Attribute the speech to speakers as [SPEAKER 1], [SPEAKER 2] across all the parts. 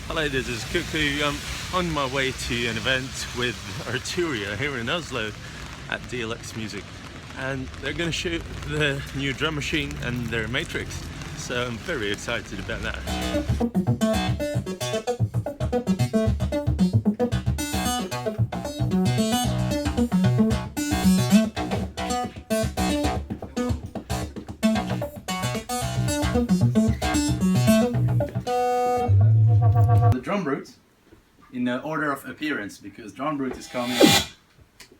[SPEAKER 1] Hello, this is Cuckoo. I'm on my way to an event with Arturia here in Oslo at DLX Music, and they're going to show the new drum machine and their matrix, so I'm very excited about that.
[SPEAKER 2] The DrumBrute in order of appearance, because DrumBrute is coming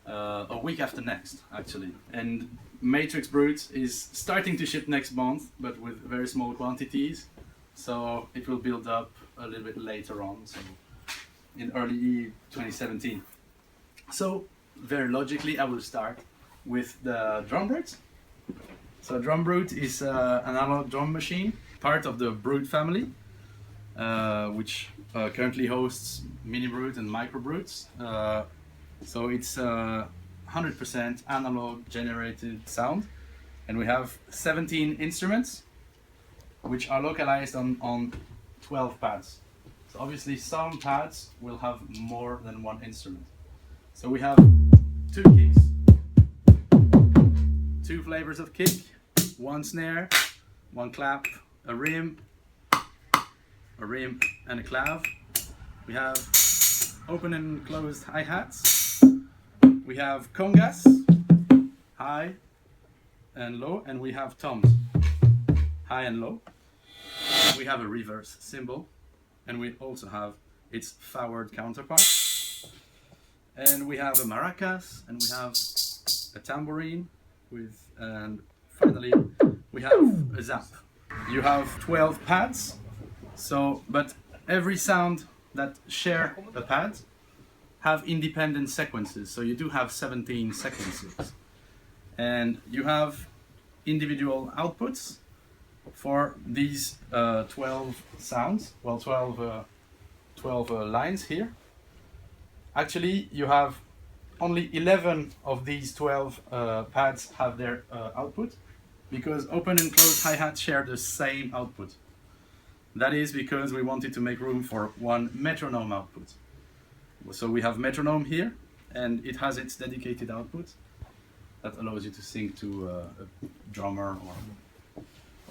[SPEAKER 2] a week after next actually, and MatrixBrute is starting to ship next month but with very small quantities, so it will build up a little bit later on, so in early 2017. So very logically I will start with the DrumBrute. So DrumBrute is an analog drum machine, part of the Brute family, which currently hosts mini-brute and micro-brutes. So it's 100% analog generated sound, and we have 17 instruments which are localized on 12 pads. So obviously some pads will have more than one instrument. So we have 2 kicks, 2 flavors of kick, 1 snare, 1 clap, a rim and a clav. We have open and closed hi-hats. We have congas, high and low, and we have toms, high and low. We have a reverse cymbal, and we also have its forward counterpart. And we have a maracas, and we have a tambourine and finally we have a zap. You have 12 pads. So, but every sound that share a pad have independent sequences. So you do have 17 sequences, and you have individual outputs for these 12 sounds. Well, 12 lines here. Actually, you have only 11 of these 12 pads have their output, because open and closed hi-hat share the same output. That is because we wanted to make room for 1 metronome output. So we have metronome here, and it has its dedicated output that allows you to sync to a drummer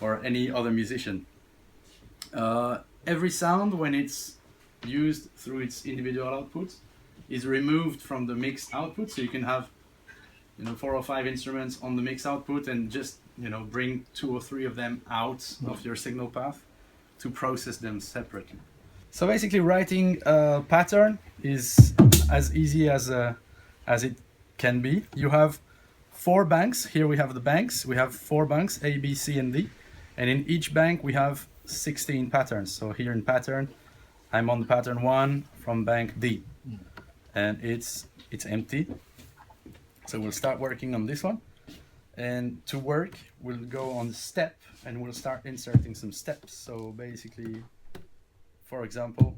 [SPEAKER 2] or any other musician. Every sound, when it's used through its individual output, is removed from the mixed output. So you can have 4 or 5 instruments on the mixed output and just bring 2 or 3 of them out of your signal path to process them separately. So basically writing a pattern is as easy as it can be. You have 4 banks. Here we have the banks. We have 4 banks, A, B, C, and D. And in each bank we have 16 patterns. So here in pattern, I'm on the pattern 1 from bank D. And it's empty. So we'll start working on this one. And to work, we'll go on step and we'll start inserting some steps. So basically, for example,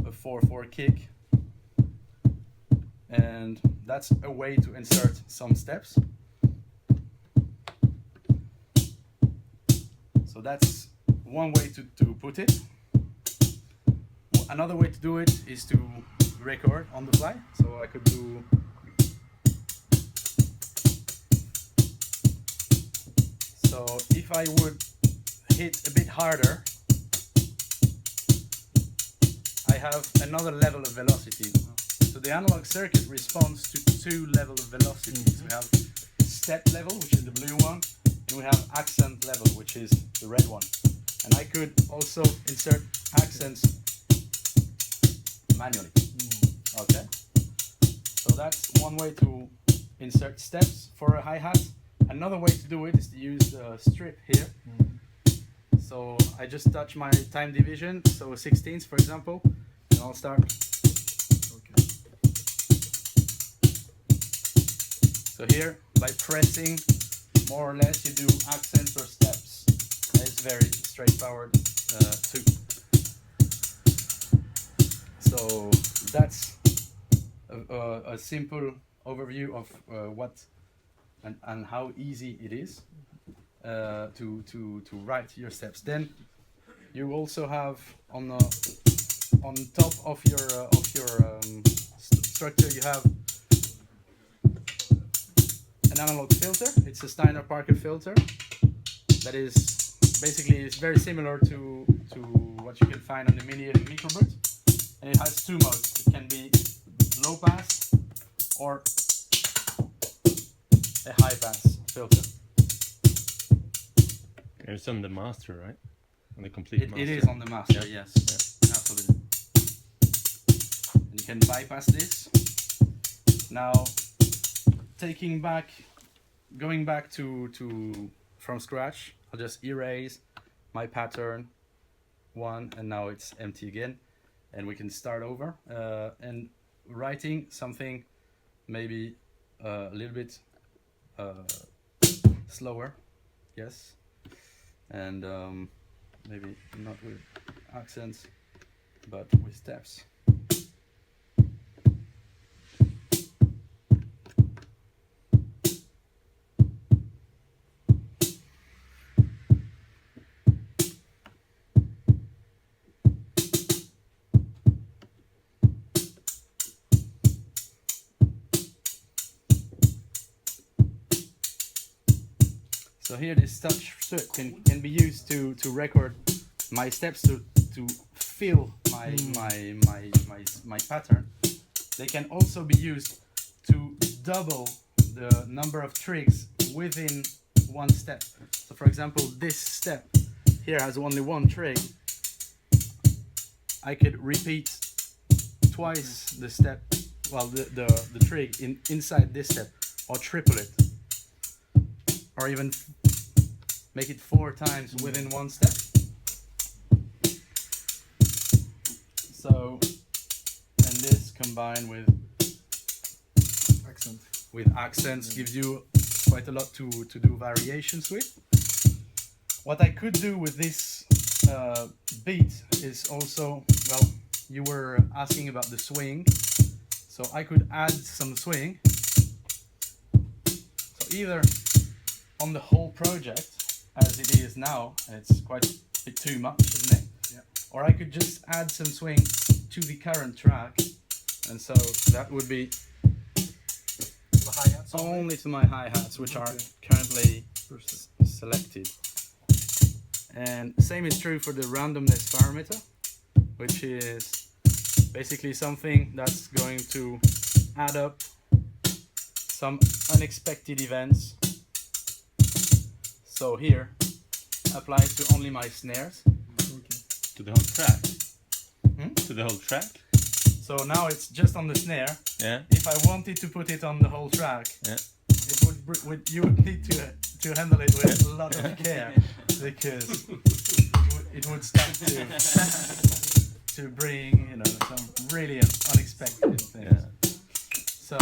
[SPEAKER 2] a 4/4 kick. And that's a way to insert some steps. So that's one way to put it. Another way to do it is to record on the fly. So I could do So if I would hit a bit harder, I have another level of velocity. So the analog circuit responds to 2 levels of velocities. We have step level, which is the blue one, and we have accent level, which is the red one. And I could also insert accents manually. Okay? So that's one way to insert steps for a hi-hat. Another way to do it is to use the strip here. So I just touch my time division, so 16ths for example, and I'll start. Okay. So here, by pressing, more or less you do accents or steps. It's very straightforward too. So that's a simple overview of what and how easy it is to write your steps. Then you also have on the on top of your structure you have an analog filter. It's a Steiner Parker filter that is basically very similar to what you can find on the Mini and MicroBrute, and it has two modes. It can be low pass or a high pass filter.
[SPEAKER 1] It's on the master, right? On the complete master.
[SPEAKER 2] It is on the master,
[SPEAKER 1] Yeah.
[SPEAKER 2] yes, absolutely. And you can bypass this. Now, going back to from scratch, I'll just erase my pattern 1, and now it's empty again, and we can start over and writing something maybe a little bit slower, yes, and maybe not with accents but with steps. So here this touch strip can be used to record my steps, to fill my pattern. They can also be used to double the number of trigs within one step. So for example, this step here has only one trig. I could repeat twice the step, well, the trig inside this step, or triple it, or even make it 4 times within one step. So, and this combined with accents gives you quite a lot to do variations with. What I could do with this beat is also, well, you were asking about the swing, so I could add some swing. So either on the whole project as it is now, and it's quite a bit too much, isn't it?
[SPEAKER 3] Yeah.
[SPEAKER 2] Or I could just add some swing to the current track, and so that would be
[SPEAKER 3] The hi-hats
[SPEAKER 2] only to my hi-hats, which are currently selected. And same is true for the randomness parameter, which is basically something that's going to add up some unexpected events. So here applies to only my snares.
[SPEAKER 1] To the whole track.
[SPEAKER 2] Hmm?
[SPEAKER 1] To the whole track.
[SPEAKER 2] So now it's just on the snare.
[SPEAKER 1] Yeah.
[SPEAKER 2] If I wanted to put it on the whole track,
[SPEAKER 1] Yeah.
[SPEAKER 2] it you would need to handle it with a lot of care, because it would start to bring, you know, some really unexpected things.
[SPEAKER 1] Yeah.
[SPEAKER 2] So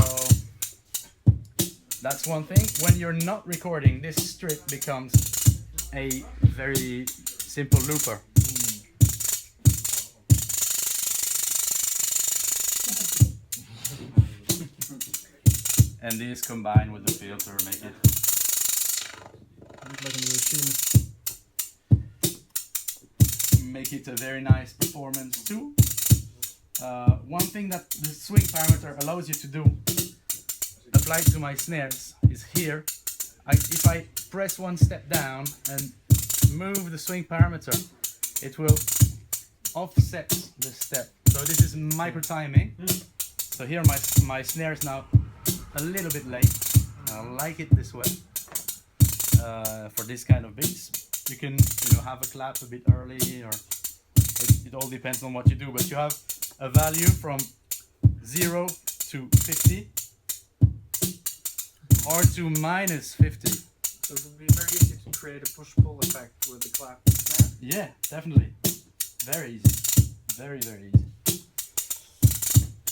[SPEAKER 2] that's one thing. When you're not recording, this strip becomes a very simple looper. And these combined with the filter make it a very nice performance too. One thing that the swing parameter allows you to do, applied to my snares, is here. If I press one step down and move the swing parameter, it will offset the step. So this is micro timing. So here my snare is now a little bit late. I like it this way. For this kind of beats, you can, you know, have a clap a bit early, or it all depends on what you do. But you have a value from 0 to 50, or to minus 50.
[SPEAKER 3] So it would be very easy to create a push-pull effect with the clap snare.
[SPEAKER 2] Yeah, definitely. Very easy. Very, very easy.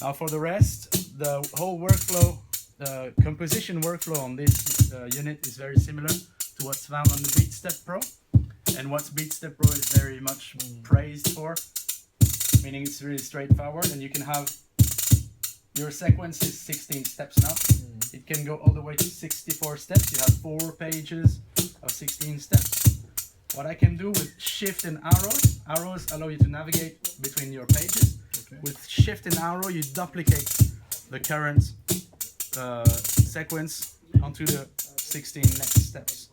[SPEAKER 2] Now for the rest, the whole workflow, composition workflow on this unit is very similar to what's found on the BeatStep Pro, and what BeatStep Pro is very much praised for, meaning it's really straightforward, and you can have your sequence is 16 steps now. It can go all the way to 64 steps. You have 4 pages of 16 steps, what I can do with shift and arrows allow you to navigate between your pages.
[SPEAKER 4] Okay.
[SPEAKER 2] With shift and arrow, you duplicate the current sequence onto the 16 next steps.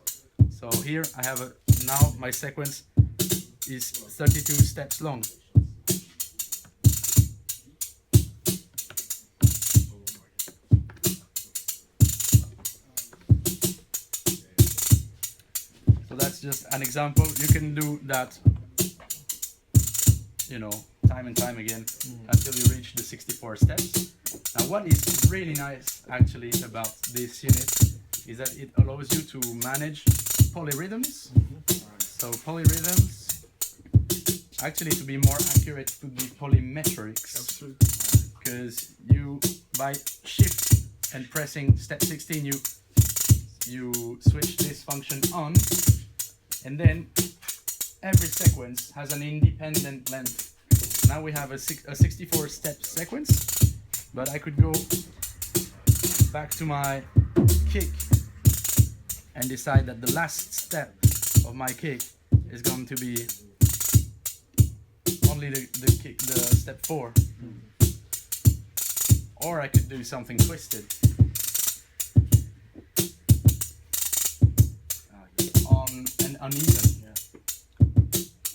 [SPEAKER 2] So here I have now my sequence is 32 steps long. So that's just an example. You can do that, you know, time and time again until you reach the 64 steps. Now what is really nice actually about this unit is that it allows you to manage polyrhythms. So polyrhythms, actually to be more accurate, to be polymetrics.
[SPEAKER 4] Absolutely.
[SPEAKER 2] Because you, by shift and pressing step 16, you switch this function on, and then every sequence has an independent length. Now we have a 64 step sequence, but I could go back to my kick and decide that the last step of my kick is going to be only the step 4. Or I could do something twisted. On an uneven.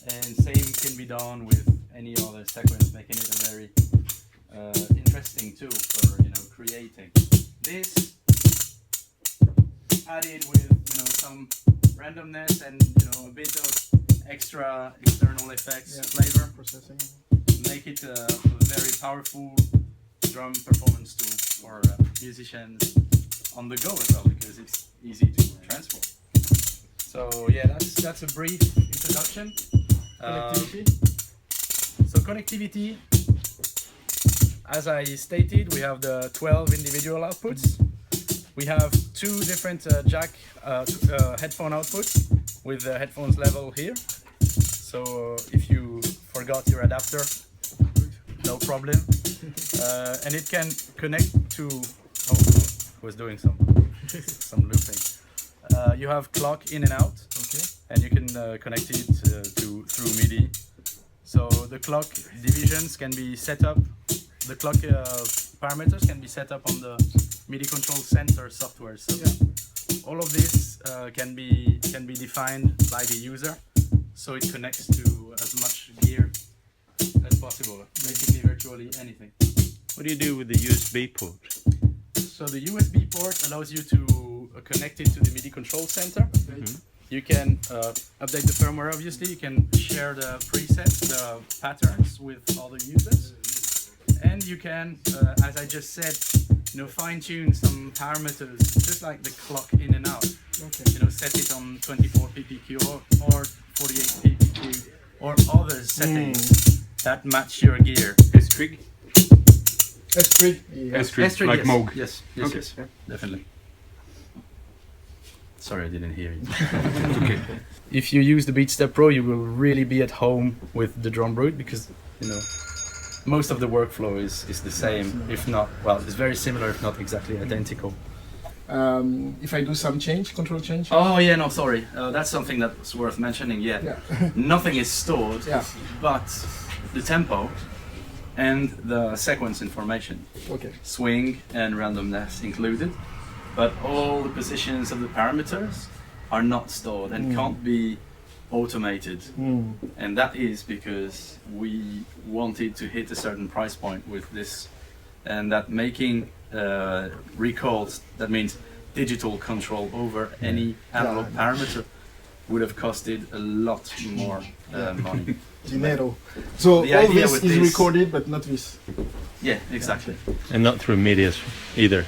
[SPEAKER 2] And same can be done with any other sequence, making it a very interesting tool for creating. This added with some randomness and a bit of extra external effects, flavor,
[SPEAKER 4] Processing.
[SPEAKER 2] make it a very powerful drum performance tool for musicians on the go as well, because it's easy to transport. So yeah, that's a brief introduction.
[SPEAKER 4] Connectivity.
[SPEAKER 2] So connectivity, as I stated, we have the 12 individual outputs. We have 2 different jack headphone outputs with the headphones level here. So if you forgot your adapter, no problem. And it can connect to, I was doing some looping. You have clock in and out,
[SPEAKER 4] Okay.
[SPEAKER 2] and you can connect it through MIDI. So the clock divisions can be set up, the clock parameters can be set up on the MIDI control center software. So all of this can be defined by the user, so it connects to as much gear as possible, basically virtually anything.
[SPEAKER 1] What do you do with the USB port?
[SPEAKER 2] So the USB port allows you to connect it to the MIDI control center. You can update the firmware, obviously. You can share the presets, the patterns with other users. And you can, as I just said, fine-tune some parameters, just like the clock in and out.
[SPEAKER 4] Okay.
[SPEAKER 2] Set it on 24 ppq or 48 ppq or other settings that match your gear.
[SPEAKER 1] S-Trig?
[SPEAKER 4] S3. Yeah.
[SPEAKER 1] S-Trig, like
[SPEAKER 2] yes.
[SPEAKER 1] Moog.
[SPEAKER 2] Yes,
[SPEAKER 1] Okay.
[SPEAKER 2] yes, definitely. Sorry, I didn't hear you.
[SPEAKER 1] Okay.
[SPEAKER 2] If you use the BeatStep Pro, you will really be at home with the DrumBrute, because most of the workflow is the same, if not, well, it's very similar, if not exactly identical.
[SPEAKER 4] If I do some control change.
[SPEAKER 2] Oh yeah, no, sorry. That's something that's worth mentioning. Yeah, nothing is stored, but the tempo and the sequence information,
[SPEAKER 4] Okay.
[SPEAKER 2] swing and randomness included, but all the positions of the parameters are not stored and can't be automated. And that is because we wanted to hit a certain price point with this, and that making recalls, that means digital control over any analog parameter, would have costed a lot more money.
[SPEAKER 4] Dinero. So
[SPEAKER 2] The
[SPEAKER 4] all
[SPEAKER 2] idea
[SPEAKER 4] this
[SPEAKER 2] with
[SPEAKER 4] is
[SPEAKER 2] this-
[SPEAKER 4] recorded, but not this.
[SPEAKER 2] Yeah, exactly.
[SPEAKER 1] And not through media either.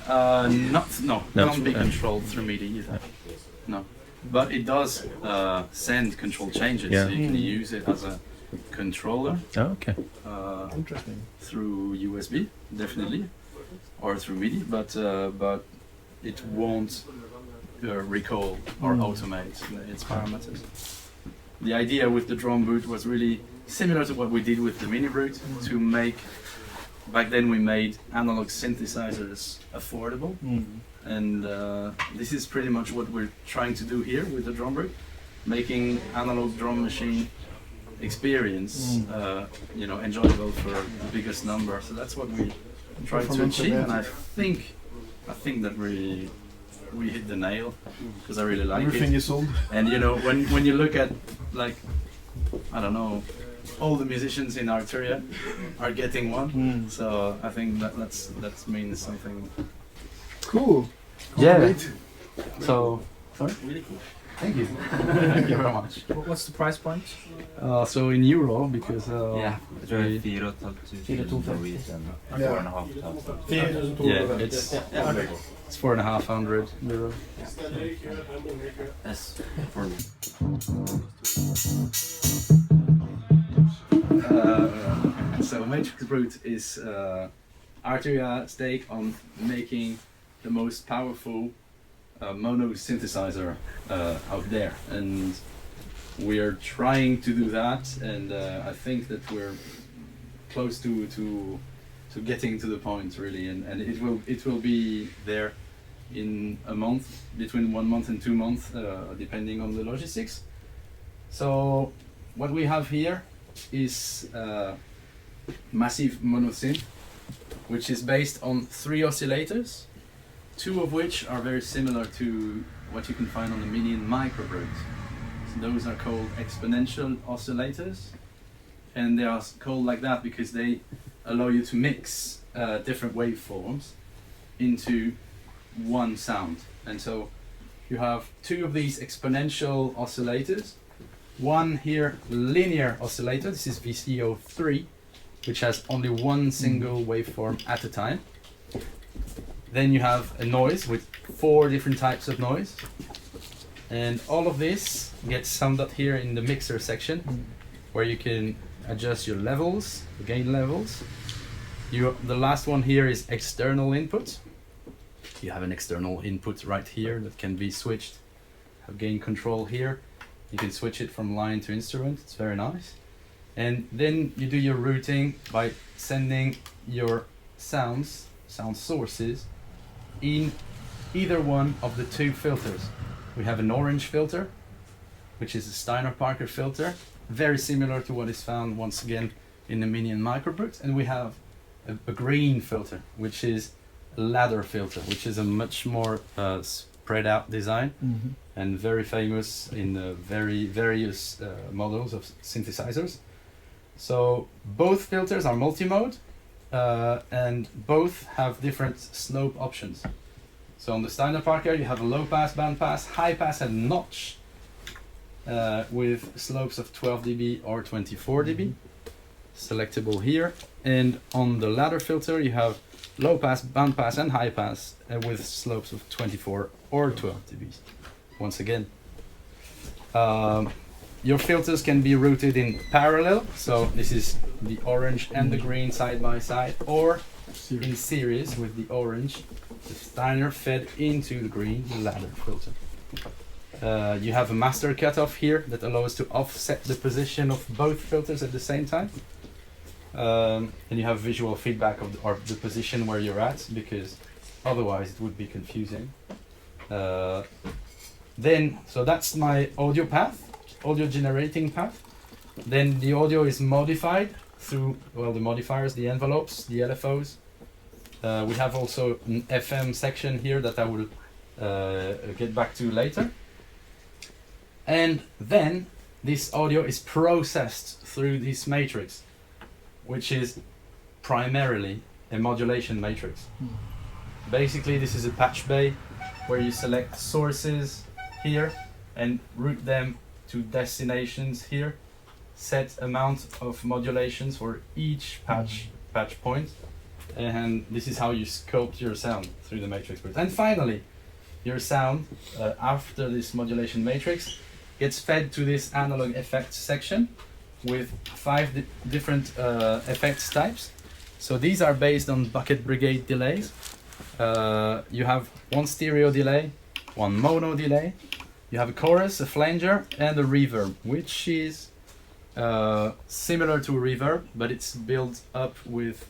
[SPEAKER 2] Not
[SPEAKER 1] No.
[SPEAKER 2] be controlled through MIDI either. No, but it does send control changes,
[SPEAKER 1] Yeah.
[SPEAKER 2] so you can use it as a controller
[SPEAKER 1] Oh, okay.
[SPEAKER 4] Interesting.
[SPEAKER 2] through USB, definitely, or through MIDI, but it won't recall or automate its parameters. The idea with the DrumBrute was really similar to what we did with the MiniBrute, to make, back then we made analog synthesizers affordable, and this is pretty much what we're trying to do here with the DrumBrute. making analog drum machine experience, you know, enjoyable for the biggest number. So that's what we try to achieve, and I think that we hit the nail, because I really like
[SPEAKER 4] Everything
[SPEAKER 2] it.
[SPEAKER 4] is sold.
[SPEAKER 2] And you know, when you look at, like, I don't know, all the musicians in Arturia are getting one, so I think that means something.
[SPEAKER 4] Cool.
[SPEAKER 2] Yeah.
[SPEAKER 4] Great.
[SPEAKER 2] So, sorry? Really cool. Thank you. Thank you very much.
[SPEAKER 3] What's the price point?
[SPEAKER 2] So in euro, because
[SPEAKER 5] Ja, jag tror det är 4
[SPEAKER 4] Ja.
[SPEAKER 5] 4,5.
[SPEAKER 2] yeah, it's 4,500 euro.
[SPEAKER 5] Yes, for me.
[SPEAKER 2] So MatrixBrute is Arturia's take on making the most powerful mono synthesizer out there, and we are trying to do that, and I think that we're close to getting to the point, really, and it will be there in a month, between 1 month and 2 months, depending on the logistics. So what we have here is massive mono synth, which is based on 3 oscillators, 2 of which are very similar to what you can find on the Mini and MatrixBrute. So those are called exponential oscillators, and they are called like that because they allow you to mix different waveforms into one sound. And so you have 2 of these exponential oscillators, one here linear oscillator, this is VCO3, which has only one single waveform at a time. Then you have a noise with 4 different types of noise, and all of this gets summed up here in the mixer section, where you can adjust your levels, the gain levels. The last one here is external input. You have an external input right here that can be switched. Have gain control here. You can switch it from line to instrument. It's very nice. And then you do your routing by sending your sound sources in either one of the 2 filters. We have an orange filter, which is a Steiner-Parker filter, very similar to what is found once again in the Mini and MatrixBrute, and we have a green filter, which is a ladder filter, which is a much more spread out design, and very famous in the various models of synthesizers. So both filters are multi-mode, and both have different slope options. So on the Steiner-Parker you have a low pass, band pass, high pass and notch, with slopes of 12 dB or 24 dB, selectable here. And on the ladder filter you have low pass, band pass and high pass, with slopes of 24 or 12 dB. Once again, your filters can be routed in parallel, so this is the orange and the green side by side, or in series with the orange, the Steiner fed into the green, the ladder filter. You have a master cutoff here that allows to offset the position of both filters at the same time. And you have visual feedback of the position where you're at, because otherwise it would be confusing. So that's my audio path, audio generating path. Then the audio is modified through, well, the modifiers, the envelopes, the LFOs. We have also an FM section here that I will get back to later. And then this audio is processed through this matrix, which is primarily a modulation matrix. Basically, this is a patch bay where you select sources here and route them to destinations here, set amount of modulations for each patch point, and this is how you sculpt your sound through the MatrixBrute. And finally, your sound, after this modulation matrix, gets fed to this analog effects section with 5 different effects types. So these are based on bucket brigade delays. You have 1 stereo delay, 1 mono delay, you have a chorus, a flanger, and a reverb, which is similar to a reverb, but it's built up with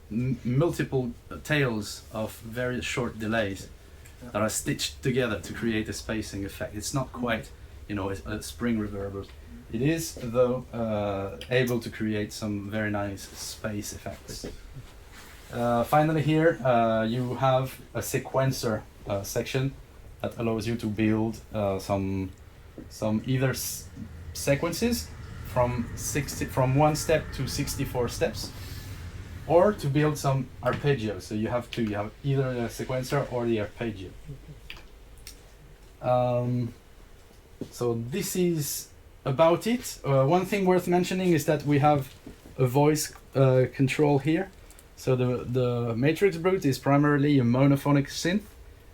[SPEAKER 2] multiple tails of very short delays that are stitched together to create a spacing effect. It's not quite you know, a spring reverb. It is though able to create some very nice space effects. Finally here you have a sequencer section that allows you to build some either sequences from 1 step to 64 steps, or to build some arpeggio. So you have either the sequencer or the arpeggio. So this is about it. One thing worth mentioning is that we have a voice control here. So the MatrixBrute is primarily a monophonic synth.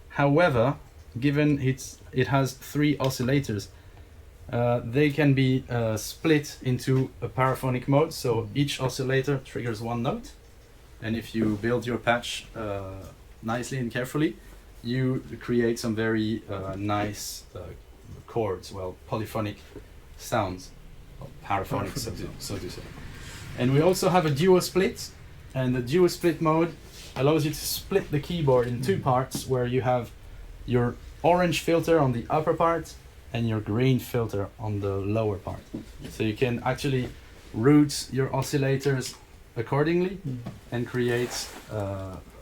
[SPEAKER 2] However, given it has 3 oscillators, they can be split into a paraphonic mode. So each oscillator triggers 1 note, and if you build your patch nicely and carefully, you create some very nice chords, well, polyphonic sounds, or paraphonic, so to say. And we also have a duo split, and the duo split mode allows you to split the keyboard in 2 parts, where you have your orange filter on the upper part and your green filter on the lower part. So you can actually route your oscillators accordingly and create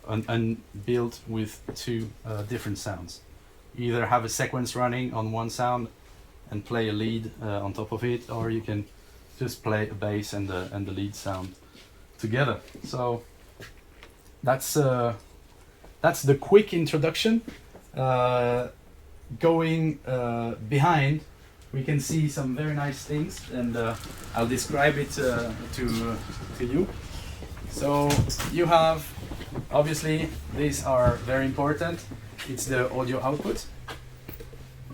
[SPEAKER 2] and build with 2 different sounds. Either have a sequence running on one sound and play a lead on top of it, or you can just play a bass and the lead sound together. So that's the quick introduction. Going behind, we can see some very nice things, and I'll describe it to you. So you have, obviously, these are very important. It's the audio output,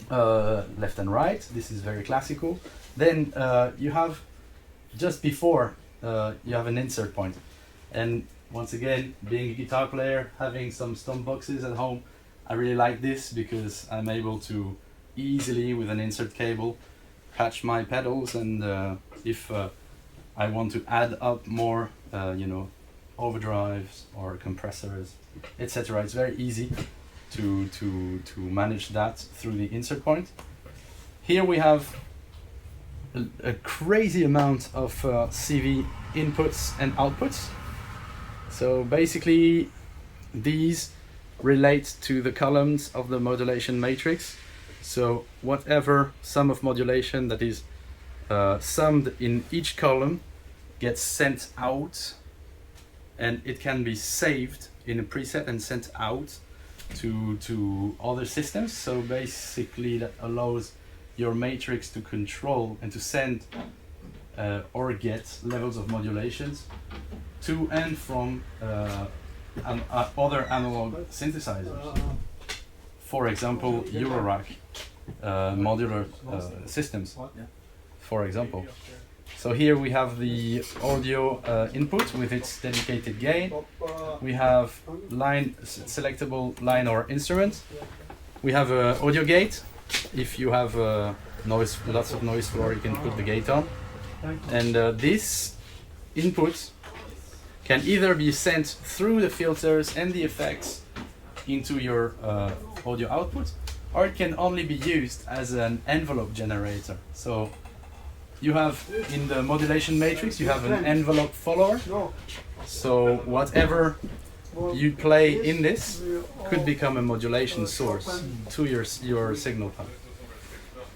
[SPEAKER 2] left and right. This is very classical. Then you have, just before, you have an insert point. And once again, being a guitar player, having some stomp boxes at home, I really like this because I'm able to easily, with an insert cable, patch my pedals, and if I want to add up more, you know, overdrives or compressors, etc., it's very easy to manage that through the insert point. Here we have a crazy amount of CV inputs and outputs. So basically, these relate to the columns of the modulation matrix. So whatever sum of modulation that is summed in each column gets sent out, and it can be saved in a preset and sent out to other systems. So basically that allows your matrix to control and to send or get levels of modulations to and from other analog synthesizers. For example, Eurorack modular systems, for example. So here we have the audio input with its dedicated gain. We have selectable line or instrument. We have an audio gate. If you have noise, lots of noise floor, you can put the gate on. And this input can either be sent through the filters and the effects into your audio output, or it can only be used as an envelope generator. So you have, in the modulation matrix, you have an envelope follower. So whatever you play in this could become a modulation source to your signal path.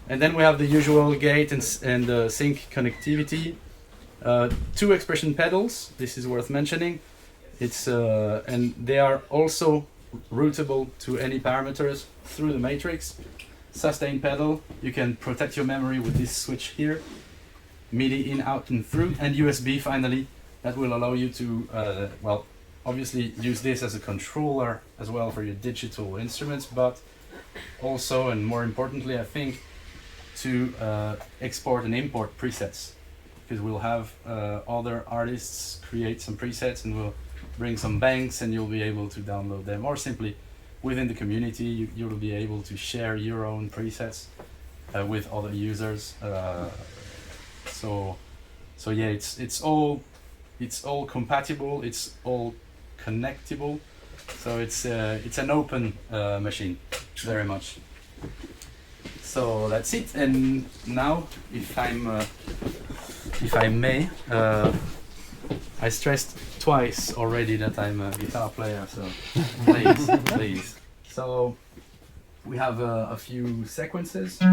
[SPEAKER 2] And then we have the usual gate and sync connectivity. 2 expression pedals, this is worth mentioning. It's and they are also routable to any parameters through the matrix. Sustain pedal, you can protect your memory with this switch here. MIDI in, out and through, and USB finally, that will allow you to, well, obviously use this as a controller as well for your digital instruments, but also, and more importantly, I think, to export and import presets, because we'll have other artists create some presets and we'll bring some banks and you'll be able to download them, or simply within the community you'll be able to share your own presets with other users. So yeah, it's all compatible, it's all connectable, so it's an open machine, very much. So that's it. And now, if I may, I stressed twice already that I'm a guitar player. So please, please. So we have a few sequences. You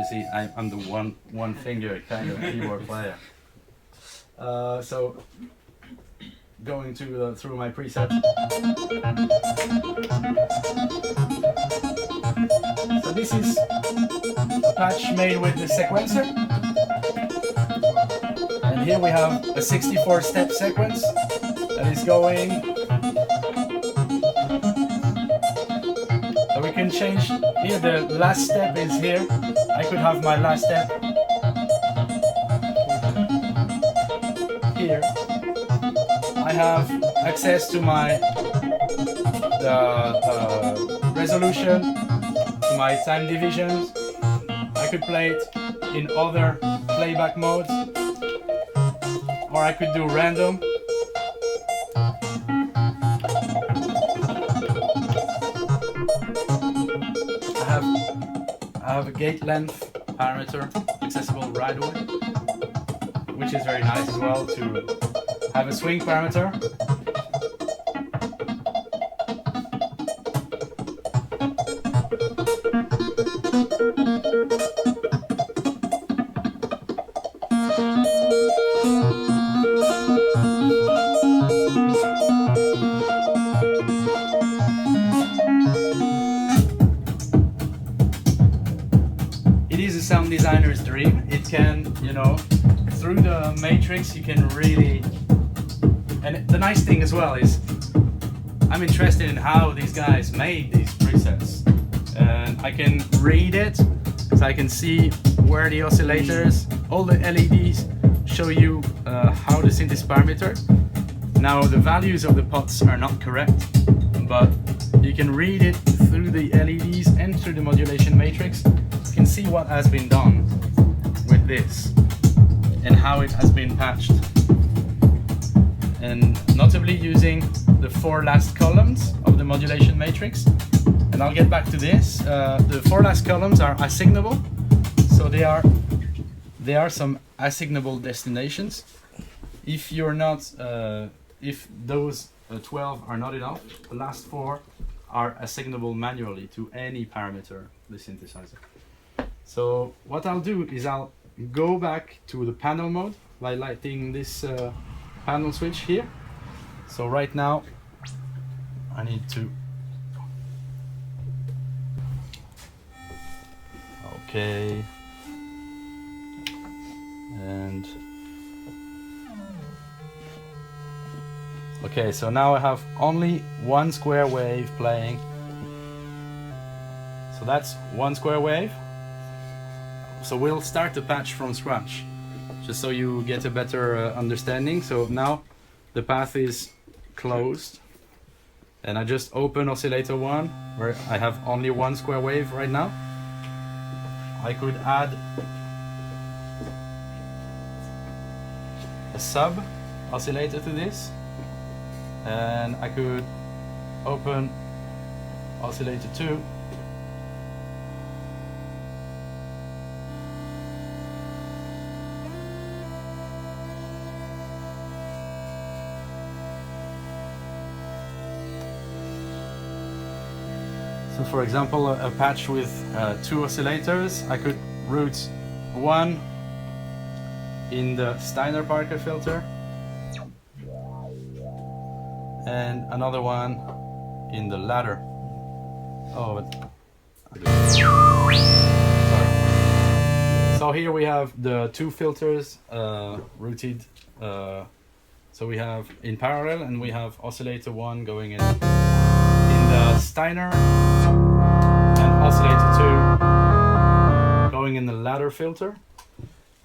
[SPEAKER 2] see, I'm the one finger kind of keyboard player. So going to through my presets. So this is a patch made with the sequencer, and here we have a 64-step sequence that is going. So we can change here. The last step is here. I could have my last step here. I have access to my resolution, to my time divisions. I could play it in other playback modes, or I could do random. I have a gate length parameter accessible right away, which is very nice as well to have a swing parameter. It is a sound designer's dream. It can, you know, through the matrix you can really, and the nice thing as well is I'm interested in how these guys made these presets, and I can read it, so I can see where the oscillators, all the LEDs show you how the synth is parametered. Now the values of the pots are not correct, but you can read it through the LEDs and through the modulation matrix. You can see what has been done with this and how it has been patched, and notably using the 4 last columns of the modulation matrix. And I'll get back to this. The 4 last columns are assignable, so they are some assignable destinations. If you're not, if those 12 are not enough, the last 4 are assignable manually to any parameter of the synthesizer. So what I'll do is I'll go back to the panel mode by lighting this panel switch here. So right now I need to, okay, and okay, so now I have only one square wave playing. So that's one square wave. So we'll start the patch from scratch, just so you get a better understanding. So now the path is closed, and I just open oscillator 1, where I have only one square wave right now. I could add a sub oscillator to this, and I could open oscillator 2. So for example, a patch with 2 oscillators, I could route one in the Steiner-Parker filter and another one in the ladder. Oh, sorry. So here we have the 2 filters routed. So we have in parallel, and we have oscillator 1 going in the Steiner, and oscillator 2 going in the ladder filter.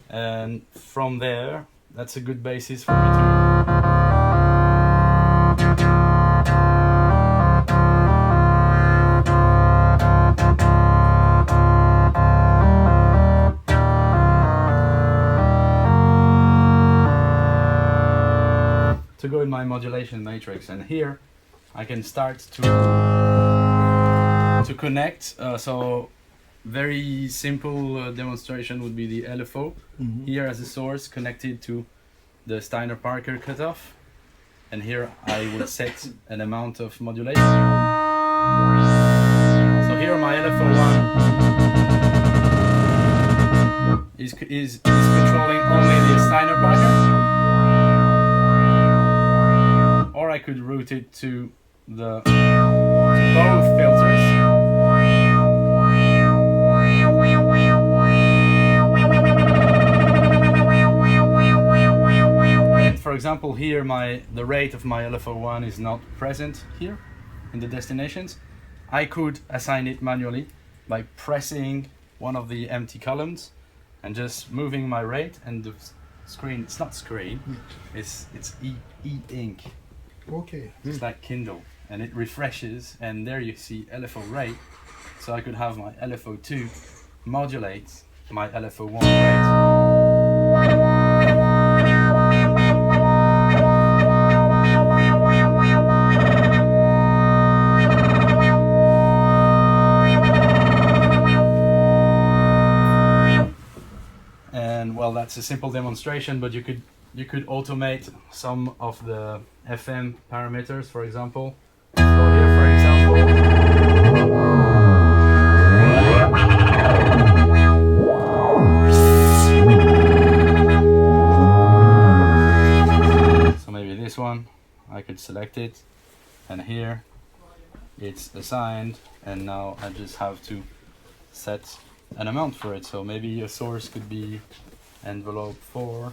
[SPEAKER 2] And from there, that's a good basis for me to to go in my modulation matrix, and here I can start to connect. So very simple demonstration would be the LFO here as a source connected to the Steiner-Parker cutoff, and here I will set an amount of modulation. So here my LFO1 is controlling only the Steiner-Parker, or I could route it to both filters. And for example, here the rate of my LFO1 is not present here in the destinations. I could assign it manually by pressing one of the empty columns and just moving my rate, and the screen, it's not screen, it's e-ink.
[SPEAKER 4] Okay.
[SPEAKER 2] It's like Kindle, and it refreshes, and there you see LFO rate. So I could have my LFO2 modulate my LFO1 rate. And well, that's a simple demonstration, but you could automate some of the FM parameters, for example. So here, for example, so maybe this one, I could select it, and here it's assigned, and now I just have to set an amount for it. So maybe a source could be envelope 4.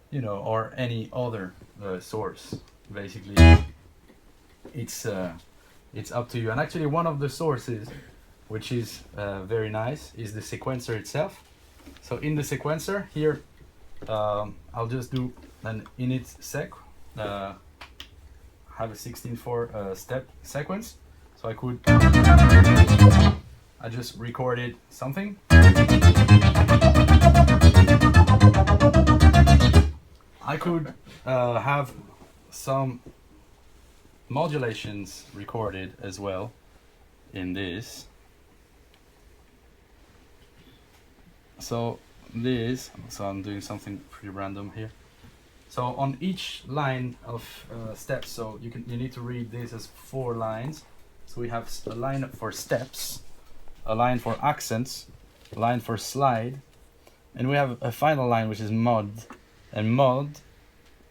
[SPEAKER 2] You know, or any other source. Basically, it's up to you. And actually, one of the sources, which is very nice, is the sequencer itself. So in the sequencer here, I'll just do an init sec. Have a 16/4 step sequence. So I just recorded something. I could have some modulations recorded as well in this. So I'm doing something pretty random here. So on each line of steps, so you need to read this as 4 lines. So we have a line for steps, a line for accents, a line for slide, and we have a final line which is mod. And mod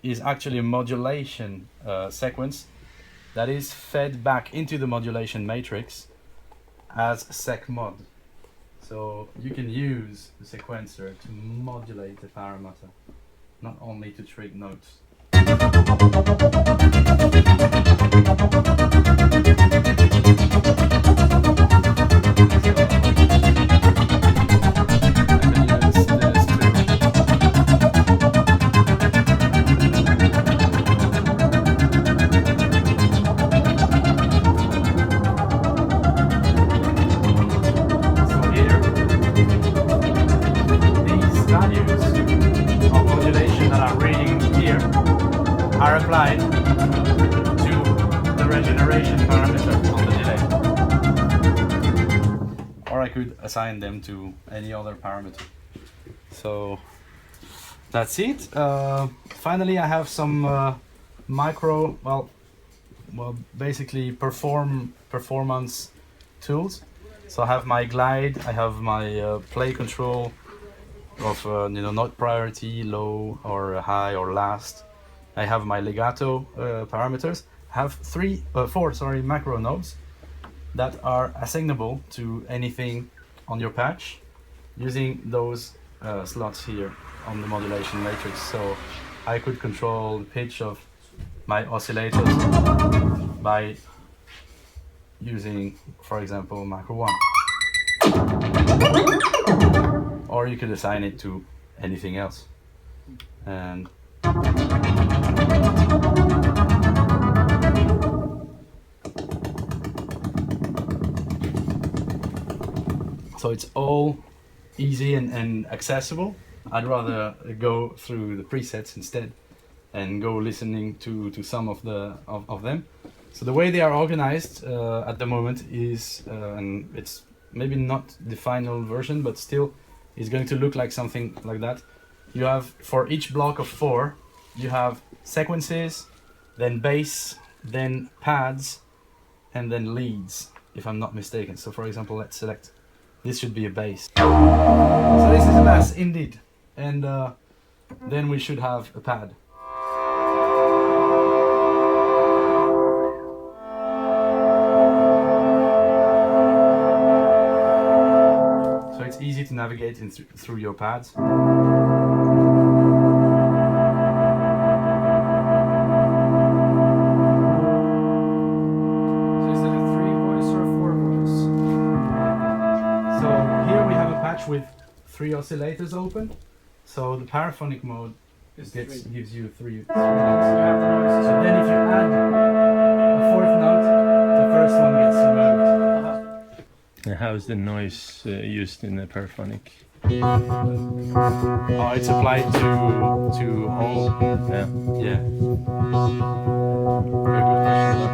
[SPEAKER 2] is actually a modulation sequence that is fed back into the modulation matrix as sec mod. So you can use the sequencer to modulate the parameter, not only to trig notes. Are applied to the regeneration parameter on the delay. Or I could assign them to any other parameter. So that's it. Finally, I have some micro, basically performance tools. So I have my glide, I have my play control of note priority, low or high or last. I have my legato parameters. I have 4 macro nodes that are assignable to anything on your patch using those slots here on the modulation matrix. So I could control the pitch of my oscillators by using, for example, macro 1. Or you could assign it to anything else. And so it's all easy and accessible. I'd rather go through the presets instead and go listening to some of them. So the way they are organized at the moment is, and it's maybe not the final version, but still it's going to look like something like that. You have, for each block of 4, you have sequences, then bass, then pads, and then leads, if I'm not mistaken. So for example, let's select, this should be a bass. So this is a bass indeed. And then we should have a pad. So it's easy to navigate through your pads. With 3 oscillators open, so the paraphonic mode gives you 3 notes. So then if you add a 4th note, the first one gets removed.
[SPEAKER 1] And how is the noise used in the paraphonic?
[SPEAKER 2] Oh, it's applied to all. Yeah. Very good question.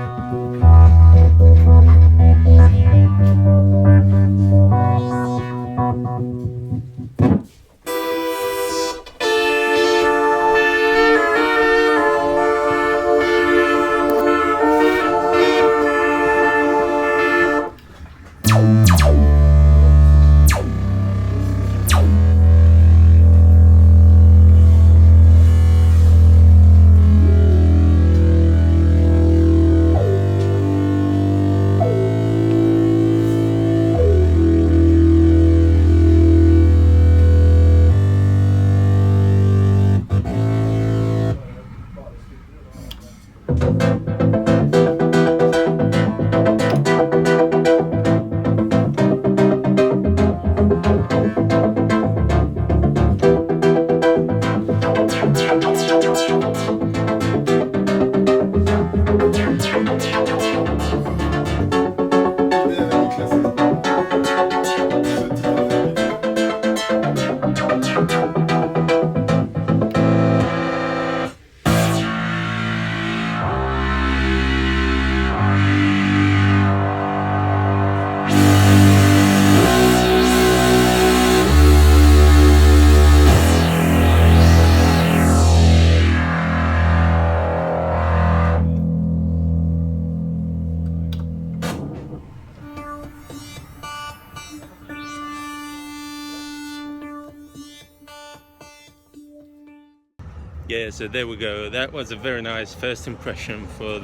[SPEAKER 1] Yeah, so there we go. That was a very nice first impression for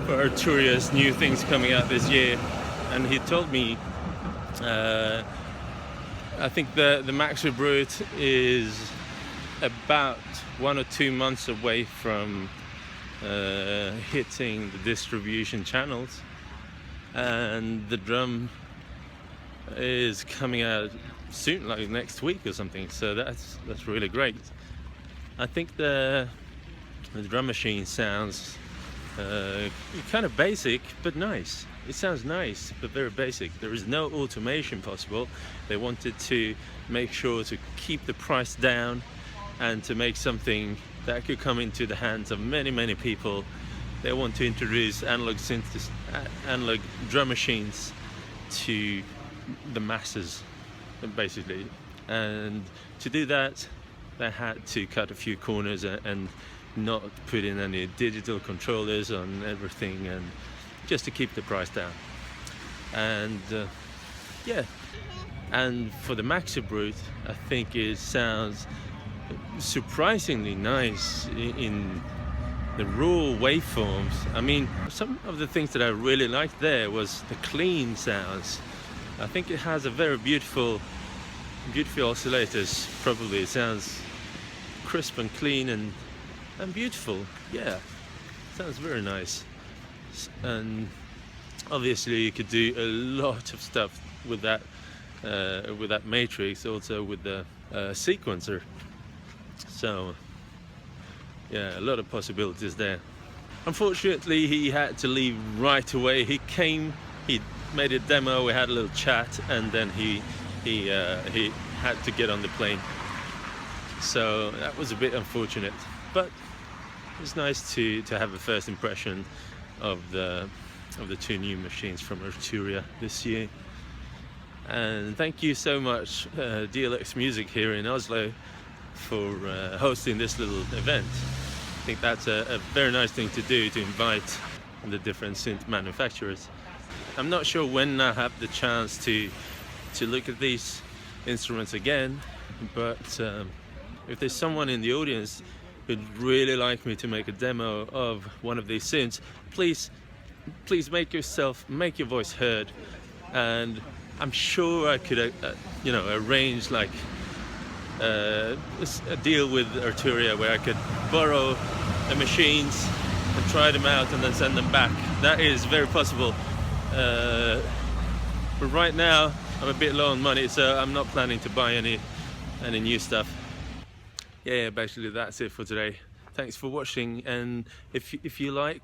[SPEAKER 1] Arturia's new things coming out this year. And he told me, I think the MatrixBrute is about 1 or 2 months away from hitting the distribution channels, and the drum is coming out soon, like next week or something. So that's really great. I think the drum machine sounds kind of basic but nice. It sounds nice but very basic. There is no automation possible. They wanted to make sure to keep the price down and to make something that could come into the hands of many people. They want to introduce analog drum machines to the masses, basically. And to do that, they had to cut a few corners and not put in any digital controllers on everything, and just to keep the price down. And yeah, and for the MatrixBrute, I think it sounds surprisingly nice in the raw waveforms. I mean, some of the things that I really liked there was the clean sounds. I think it has a very beautiful oscillators. Probably it sounds crisp and clean and beautiful. Yeah, sounds very nice. And obviously you could do a lot of stuff with that matrix, also with the sequencer. So yeah, a lot of possibilities there. Unfortunately, he had to leave right away. He came, he made a demo, we had a little chat, and then he had to get on the plane. So that was a bit unfortunate, but it's nice to have a first impression of the two new machines from Arturia this year. And thank you so much, DLX Music here in Oslo, for hosting this little event. I think that's a very nice thing to do, to invite the different synth manufacturers. I'm not sure when I have the chance to look at these instruments again, but if there's someone in the audience who'd really like me to make a demo of one of these synths, please make your voice heard, and I'm sure I could you know, arrange like a deal with Arturia where I could borrow the machines and try them out and then send them back. That is very possible, but right now I'm a bit low on money, so I'm not planning to buy any new stuff. Yeah, basically that's it for today. Thanks for watching, and if you like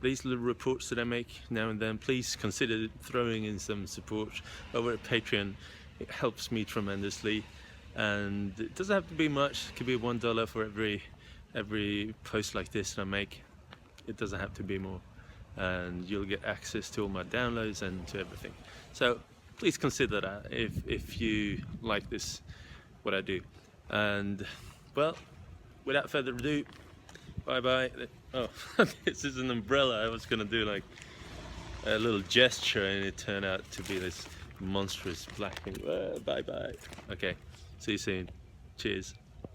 [SPEAKER 1] these little reports that I make now and then, please consider throwing in some support over at Patreon. It helps me tremendously, and it doesn't have to be much. It could be $1 for every post like this that I make. It doesn't have to be more, and you'll get access to all my downloads and to everything. So please consider that if you like this, what I do. And well, without further ado, bye bye. Oh, this is an umbrella. I was gonna do like a little gesture and it turned out to be this monstrous black thing. Bye bye. Okay, see you soon. Cheers.